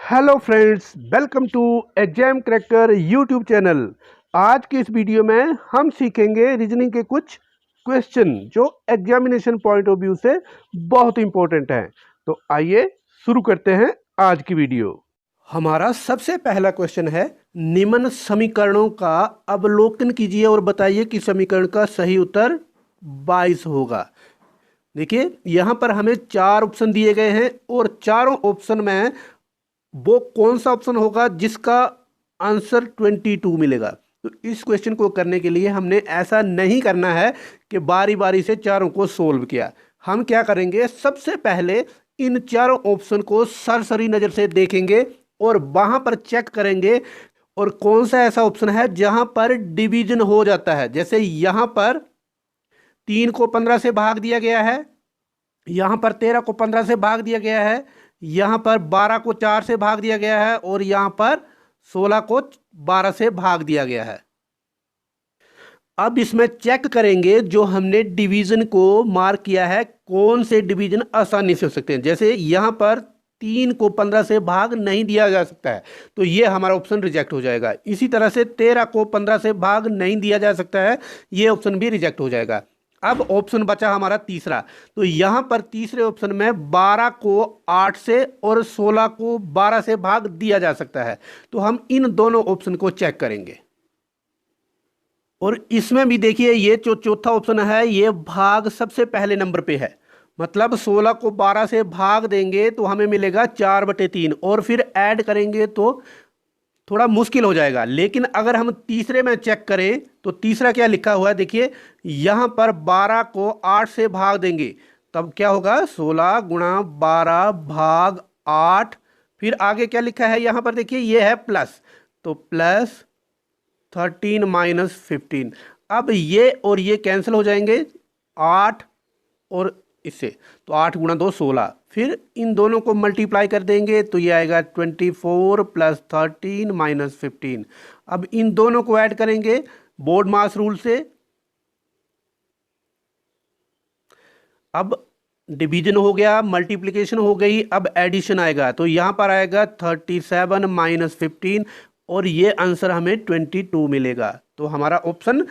Hello friends, welcome to exam cracker YouTube channel. आज के इस वीडियो में हम सीखेंगे रीजनिंग के कुछ क्वेश्चन जो एग्जामिनेशन पॉइंट ऑफ व्यू से बहुत इंपॉर्टेंट हैं। तो आइए शुरू करते हैं आज की वीडियो। हमारा सबसे पहला क्वेश्चन है, निम्न समीकरणों का अवलोकन कीजिए और बताइए कि समीकरण का सही उत्तर 22 होगा। देखिए यहाँ पर हमें 4 ऑप्शन दिए गए हैं और चारों ऑप्शन में वो कौन सा ऑप्शन होगा जिसका आंसर 22 मिलेगा। तो इस क्वेश्चन को करने के लिए हमने ऐसा नहीं करना है कि बारी बारी से चारों को सोल्व किया। हम क्या करेंगे, सबसे पहले इन चारों ऑप्शन को सरसरी नज़र से देखेंगे और वहां पर चेक करेंगे और कौन सा ऐसा ऑप्शन है जहां पर डिवीजन हो जाता है। जैसे यहां पर 3 को 15 से भाग दिया गया है, यहां पर 13 को 15 से भाग दिया गया है, यहां पर 12 को 4 से भाग दिया गया है और यहां पर 16 को 12 से भाग दिया गया है। अब इसमें चेक करेंगे जो हमने डिवीजन को मार्क किया है कौन से डिवीजन आसानी से हो सकते हैं। जैसे यहां पर 3 को 15 से भाग नहीं दिया जा सकता है, तो ये हमारा ऑप्शन रिजेक्ट हो जाएगा। इसी तरह से 13 को 15 से भाग नहीं दिया जा सकता है, ये ऑप्शन भी रिजेक्ट हो जाएगा। अब ऑप्शन बचा हमारा तीसरा, तो यहां पर तीसरे ऑप्शन में 12 को 8 से और 16 को 12 से भाग दिया जा सकता है। तो हम इन दोनों ऑप्शन को चेक करेंगे और इसमें भी देखिए ये जो चौथा ऑप्शन है ये भाग सबसे पहले नंबर पे है, मतलब 16 को 12 से भाग देंगे तो हमें मिलेगा 4/3 और फिर ऐड करेंगे तो थोड़ा मुश्किल हो जाएगा। लेकिन अगर हम तीसरे में चेक करें तो तीसरा क्या लिखा हुआ है, देखिए यहां पर 12 को 8 से भाग देंगे तब क्या होगा, 16 गुणा 12 भाग 8। फिर आगे क्या लिखा है यहां पर, देखिए ये है प्लस, तो प्लस 13 माइनस 15। अब ये और ये कैंसिल हो जाएंगे 8 और इससे, तो 8 गुणा 2 16। फिर इन दोनों को मल्टीप्लाई कर देंगे तो ये आएगा 24 प्लस 13 माइनस 15। अब इन दोनों को ऐड करेंगे बोर्ड मास रूल से। अब डिवीजन हो गया, मल्टीप्लिकेशन हो गई, अब एडिशन आएगा तो यहां पर आएगा 37 माइनस 15 और ये आंसर हमें 22 मिलेगा। तो हमारा ऑप्शन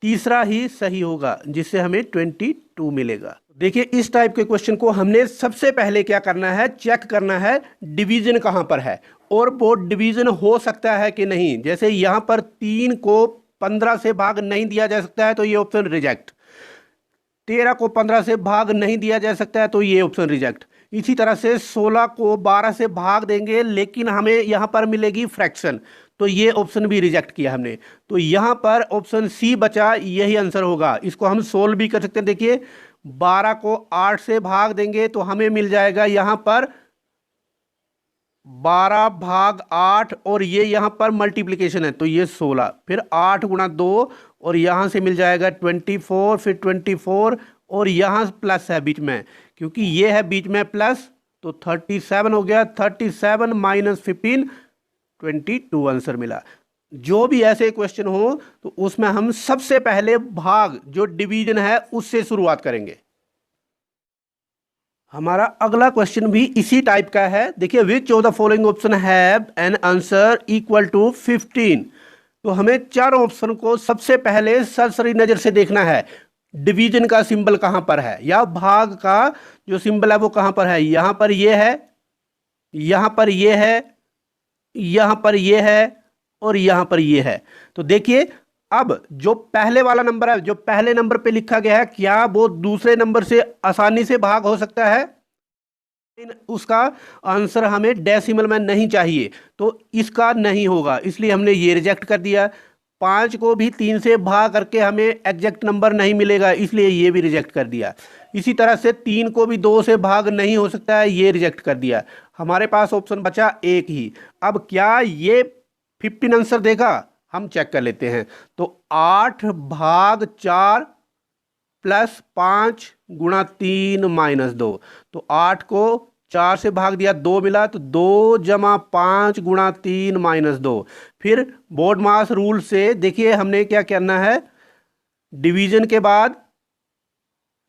तीसरा ही सही होगा जिससे हमें 22 मिलेगा। देखिए इस टाइप के क्वेश्चन को हमने सबसे पहले क्या करना है, चेक करना है डिवीजन कहां पर है और वो डिवीजन हो सकता है कि नहीं। जैसे यहां पर 3 को 15 से भाग नहीं दिया जा सकता है तो ये ऑप्शन रिजेक्ट, 13 को 15 से भाग नहीं दिया जा सकता है तो ये ऑप्शन रिजेक्ट। इसी तरह से 16 को 12 से भाग देंगे लेकिन हमें यहां पर मिलेगी फ्रैक्शन, तो ये ऑप्शन भी रिजेक्ट किया हमने। तो यहां पर ऑप्शन सी बचा, यही आंसर होगा। इसको हम सोल्व भी कर सकते हैं। देखिए 12 को 8 से भाग देंगे तो हमें मिल जाएगा यहां पर 12 भाग 8 और ये यहां पर मल्टीप्लिकेशन है तो ये 16, फिर 8 गुणा 2 और यहां से मिल जाएगा 24, फिर 24 और यहां प्लस है बीच में, क्योंकि ये है बीच में प्लस, तो 37 हो गया। 37 माइनस 15 22 आंसर मिला। जो भी ऐसे क्वेश्चन हो तो उसमें हम सबसे पहले भाग जो डिवीजन है उससे शुरुआत करेंगे। हमारा अगला क्वेश्चन भी इसी टाइप का है। देखिए which of the following option have an answer equal to 15। तो हमें चारों ऑप्शन को सबसे पहले सरसरी नजर से देखना है, डिवीजन का सिंबल कहां पर है या भाग का जो सिंबल है वो कहां पर है। यहां पर ये है, यहां पर ये है, यहां पर ये है और यहां पर ये है। तो देखिए अब जो पहले वाला नंबर है, जो पहले नंबर पे लिखा गया है, क्या वो दूसरे नंबर से आसानी से भाग हो सकता है। उसका आंसर हमें डेसिमल में नहीं चाहिए तो इसका नहीं होगा, इसलिए हमने ये रिजेक्ट कर दिया। 5 को भी 3 से भाग करके हमें एग्जैक्ट नंबर नहीं मिलेगा, इसलिए ये भी रिजेक्ट कर दिया। इसी तरह से 3 को भी 2 से भाग नहीं हो सकता है, ये रिजेक्ट कर दिया। हमारे पास ऑप्शन बचा एक ही। अब क्या ये 15 आंसर देगा, हम चेक कर लेते हैं। तो 8 भाग 4 प्लस 5 गुणा 3 माइनस 2, तो 8 को 4 से भाग दिया 2 मिला, तो 2 जमा 5 गुणा 3 माइनस 2। फिर बोर्ड मास रूल से देखिए हमने क्या करना है, डिवीजन के बाद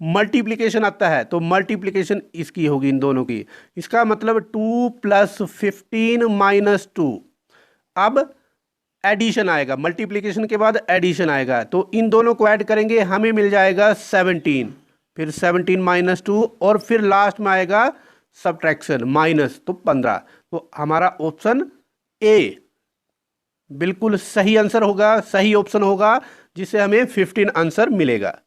मल्टीप्लिकेशन आता है तो मल्टीप्लिकेशन इसकी होगी इन दोनों की। इसका मतलब 2 + 15 - 2। अब एडिशन आएगा, मल्टीप्लिकेशन के बाद एडिशन आएगा, तो इन दोनों को ऐड करेंगे हमें मिल जाएगा 17, फिर 17 - 2 और फिर लास्ट में आएगा सब्ट्रैक्शन माइनस, तो 15। तो हमारा ऑप्शन ए बिल्कुल सही आंसर होगा, सही ऑप्शन होगा, जिससे हमें 15 आंसर मिलेगा।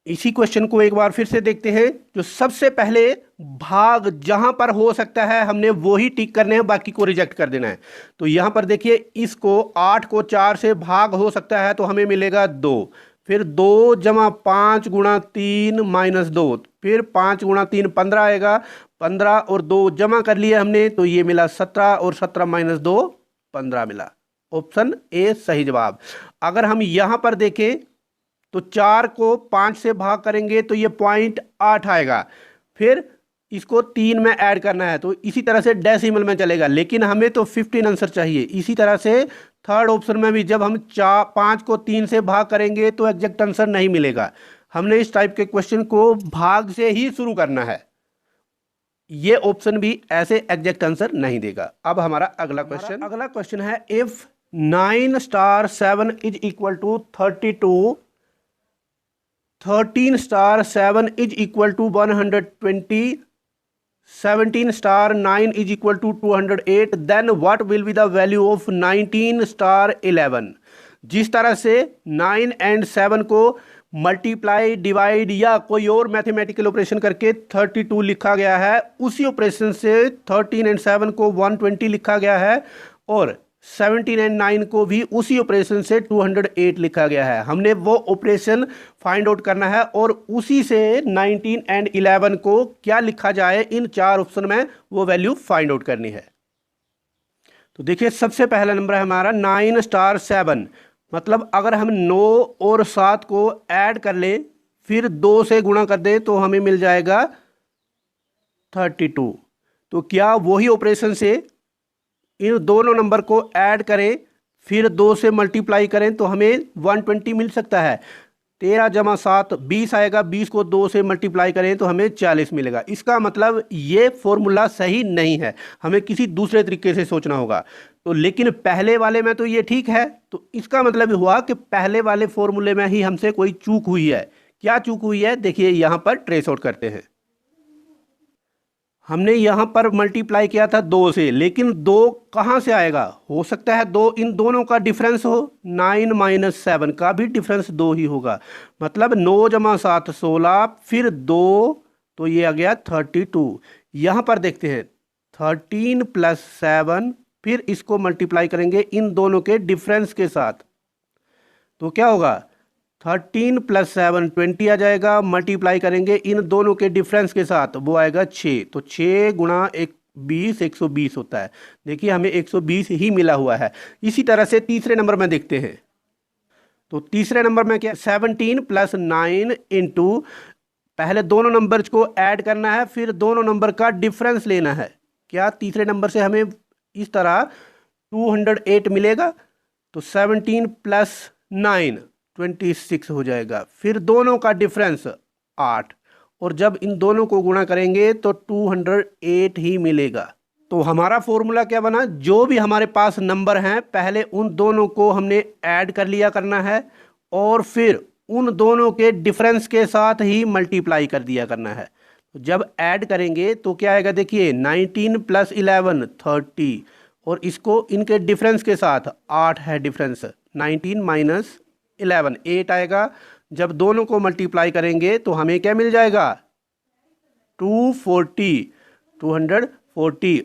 इसी क्वेश्चन को एक बार फिर से देखते हैं। जो सबसे पहले भाग जहां पर हो सकता है हमने वो ही टिक करने हैं, बाकी को रिजेक्ट कर देना है। तो यहां पर देखिए, इसको 8 को 4 से भाग हो सकता है तो हमें मिलेगा 2, फिर 2 + 5 × 3 - 2, फिर 5 × 3 15 आएगा, 15 और 2 जमा कर लिए हमने तो ये मिला 17 और 17 - 2 15 मिला। ऑप्शन ए सही जवाब। अगर हम यहां पर देखें तो 4 को 5 से भाग करेंगे तो ये 0.8 आएगा, फिर इसको 3 में ऐड करना है तो इसी तरह से डेसिमल में चलेगा, लेकिन हमें तो 15 आंसर चाहिए। इसी तरह से थर्ड ऑप्शन में भी जब हम 5 को 3 से भाग करेंगे तो एग्जैक्ट आंसर नहीं मिलेगा। हमने इस टाइप के क्वेश्चन को भाग से ही शुरू करना है, ये ऑप्शन भी ऐसे एग्जैक्ट आंसर नहीं देगा। अब हमारा अगला क्वेश्चन है, if 9 * 7 = 32, 13 * 7 = 120, 17 * 9 = 208, then what will be the value of 19 * 11। जिस तरह से 9 और 7 को मल्टीप्लाई, डिवाइड या कोई और मैथमेटिकल ऑपरेशन करके 32 लिखा गया है, उसी ऑपरेशन से 13 और 7 को 120 लिखा गया है, और 17 और 9 को भी उसी ऑपरेशन से 208 लिखा गया है। हमने वो ऑपरेशन फाइंड आउट करना है और उसी से 19 और 11 को क्या लिखा जाए इन 4 ऑप्शन में, वो वैल्यू फाइंड आउट करनी है। तो देखिए, सबसे पहला नंबर है हमारा 9 * 7, मतलब अगर हम 9 और 7 को ऐड कर ले फिर 2 से गुणा कर दें तो हमें मिल जाएगा 32। तो क्या वही ऑपरेशन से इन दोनों नंबर को ऐड करें फिर 2 से मल्टीप्लाई करें तो हमें 120 मिल सकता है। 13 + 7 20 आएगा, 20 को 2 से मल्टीप्लाई करें तो हमें 40 मिलेगा। इसका मतलब ये फॉर्मूला सही नहीं है, हमें किसी दूसरे तरीके से सोचना होगा। तो लेकिन पहले वाले में तो ये ठीक है, तो इसका मतलब हुआ कि पहले वाले फॉर्मूले में ही हमसे कोई चूक हुई है। क्या चूक हुई है, देखिए यहाँ पर ट्रेस आउट करते हैं। हमने यहाँ पर मल्टीप्लाई किया था 2 से, लेकिन 2 कहाँ से आएगा, हो सकता है 2 इन दोनों का डिफरेंस हो, 9 - 7 का भी डिफरेंस 2 ही होगा, मतलब 9 + 7 16, फिर 2 तो ये आ गया 32। यहाँ पर देखते हैं 13 + 7, फिर इसको मल्टीप्लाई करेंगे इन दोनों के डिफरेंस के साथ, तो क्या होगा 13 + 7 20 आ जाएगा, मल्टीप्लाई करेंगे इन दोनों के डिफरेंस के साथ, वो आएगा 6, तो 6 × 20 120 होता है। देखिए हमें 120 ही मिला हुआ है। इसी तरह से तीसरे नंबर में देखते हैं, तो तीसरे नंबर में क्या, 17 + 9 इंटू, पहले दोनों नंबर्स को ऐड करना है फिर दोनों नंबर का डिफरेंस लेना है। क्या तीसरे नंबर से हमें इस तरह 208 मिलेगा, तो 17 + 9 26 हो जाएगा, फिर दोनों का डिफरेंस 8, और जब इन दोनों को गुणा करेंगे तो 208 ही मिलेगा। तो हमारा फॉर्मूला क्या बना, जो भी हमारे पास नंबर हैं पहले उन दोनों को हमने ऐड कर लिया करना है और फिर उन दोनों के डिफरेंस के साथ ही मल्टीप्लाई कर दिया करना है। तो जब ऐड करेंगे तो क्या आएगा, देखिए 19 + 11 30, और इसको इनके डिफरेंस के साथ 8 है डिफरेंस, 19 - 11 8 आएगा। जब दोनों को मल्टीप्लाई करेंगे तो हमें क्या मिल जाएगा, 240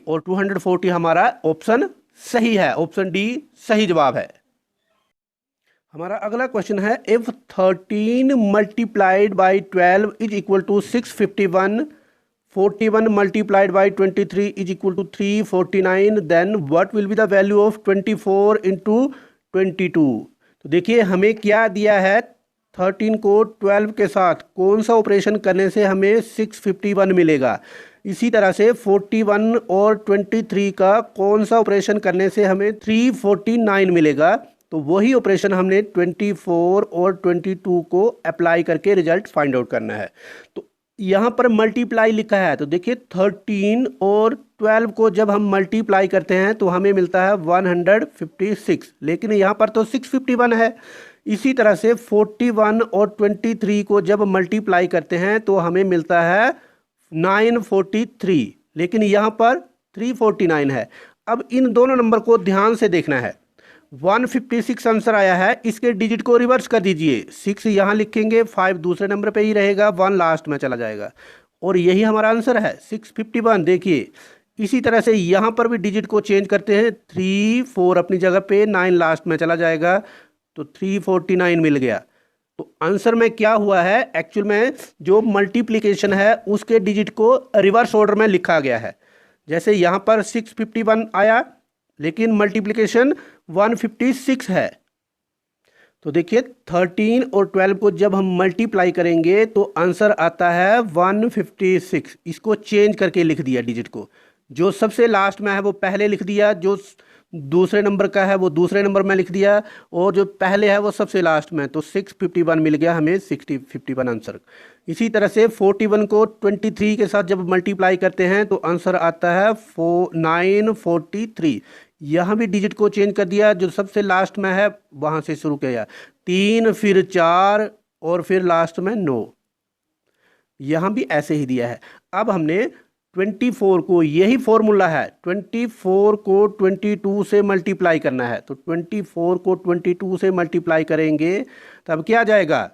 और 240 हमारा ऑप्शन सही है, ऑप्शन डी सही जवाब है। हमारा अगला क्वेश्चन है, if 13 × 12 = 651, 41 × 23 = 349, then what will be the value of 24 × 22। तो देखिए हमें क्या दिया है, 13 को 12 के साथ कौन सा ऑपरेशन करने से हमें 651 मिलेगा। इसी तरह से 41 और 23 का कौन सा ऑपरेशन करने से हमें 349 मिलेगा। तो वही ऑपरेशन हमने 24 और 22 को अप्लाई करके रिजल्ट फाइंड आउट करना है। तो यहाँ पर मल्टीप्लाई लिखा है, तो देखिए 13 और 12 को जब हम मल्टीप्लाई करते हैं तो हमें मिलता है 156, लेकिन यहाँ पर तो 651 है। इसी तरह से 41 और 23 को जब मल्टीप्लाई करते हैं तो हमें मिलता है 943, लेकिन यहाँ पर 349 है। अब इन दोनों नंबर को ध्यान से देखना है। 156 आंसर आया है, इसके डिजिट को रिवर्स कर दीजिए। 6 यहाँ लिखेंगे, 5 दूसरे नंबर पे ही रहेगा, 1 लास्ट में चला जाएगा, और यही हमारा आंसर है 651। देखिए इसी तरह से यहाँ पर भी डिजिट को चेंज करते हैं, 3 4 अपनी जगह पे, 9 लास्ट में चला जाएगा, तो 349 मिल गया। तो आंसर में क्या हुआ है, एक्चुअल में जो मल्टीप्लिकेशन है उसके डिजिट को रिवर्स ऑर्डर में लिखा गया है। जैसे यहाँ पर 651 आया, लेकिन मल्टीप्लिकेशन 156 है। तो देखिए 13 और 12 को जब हम मल्टीप्लाई करेंगे तो आंसर आता है 156। इसको चेंज करके लिख दिया डिजिट को, जो सबसे लास्ट में है वो पहले लिख दिया, जो दूसरे नंबर का है वो दूसरे नंबर में लिख दिया, और जो पहले है वो सबसे लास्ट में। तो 651 मिल गया हमें, 651 आंसर। इसी तरह से 41 को 23 के साथ जब मल्टीप्लाई करते हैं तो आंसर आता है 943। यहाँ भी डिजिट को चेंज कर दिया, जो सबसे लास्ट में है वहाँ से शुरू किया, 3 फिर 4 और फिर लास्ट में 9। यहाँ भी ऐसे ही दिया है। अब हमने 24 को, यही फॉर्मूला है, 24 को 22 से मल्टीप्लाई करना है। तो 24 को 22 से मल्टीप्लाई करेंगे तब क्या आ जाएगा,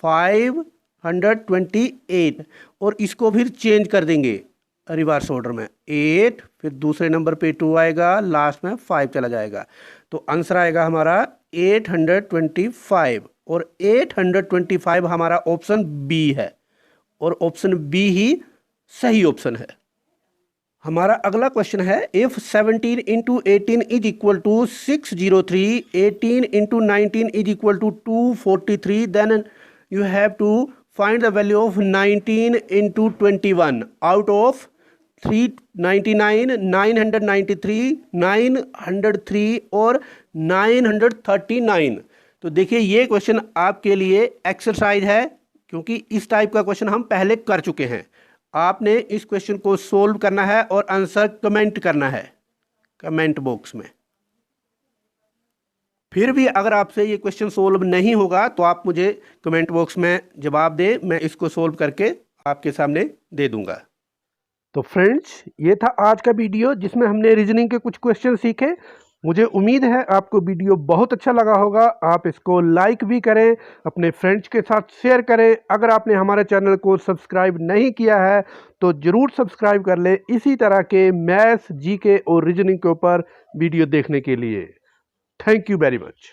528, और इसको फिर चेंज कर देंगे रिवर्स ऑर्डर में, 8 फिर दूसरे नंबर पे 2 आएगा, लास्ट में 5 चला जाएगा। तो आंसर आएगा हमारा 825, और 825 हमारा ऑप्शन बी है, और ऑप्शन बी ही सही ऑप्शन है। हमारा अगला क्वेश्चन है, if 17 into 18 is equal to 603, 18 into 19 is equal to 243, then you have to find the value of 19 into 21 out of 399, 993, 903 और 939। तो देखिए ये क्वेश्चन आपके लिए एक्सरसाइज है, क्योंकि इस टाइप का क्वेश्चन हम पहले कर चुके हैं। आपने इस क्वेश्चन को सोल्व करना है और आंसर कमेंट करना है कमेंट बॉक्स में। फिर भी अगर आपसे ये क्वेश्चन सोल्व नहीं होगा तो आप मुझे कमेंट बॉक्स में जवाब दें, मैं इसको सोल्व करके आपके सामने दे दूंगा। तो फ्रेंड्स, ये था आज का वीडियो जिसमें हमने रीजनिंग के कुछ क्वेश्चन सीखे। मुझे उम्मीद है आपको वीडियो बहुत अच्छा लगा होगा। आप इसको लाइक भी करें, अपने फ्रेंड्स के साथ शेयर करें। अगर आपने हमारे चैनल को सब्सक्राइब नहीं किया है तो ज़रूर सब्सक्राइब कर लें, इसी तरह के मैथ्स, जीके और रीजनिंग के ऊपर वीडियो देखने के लिए। Thank you very much.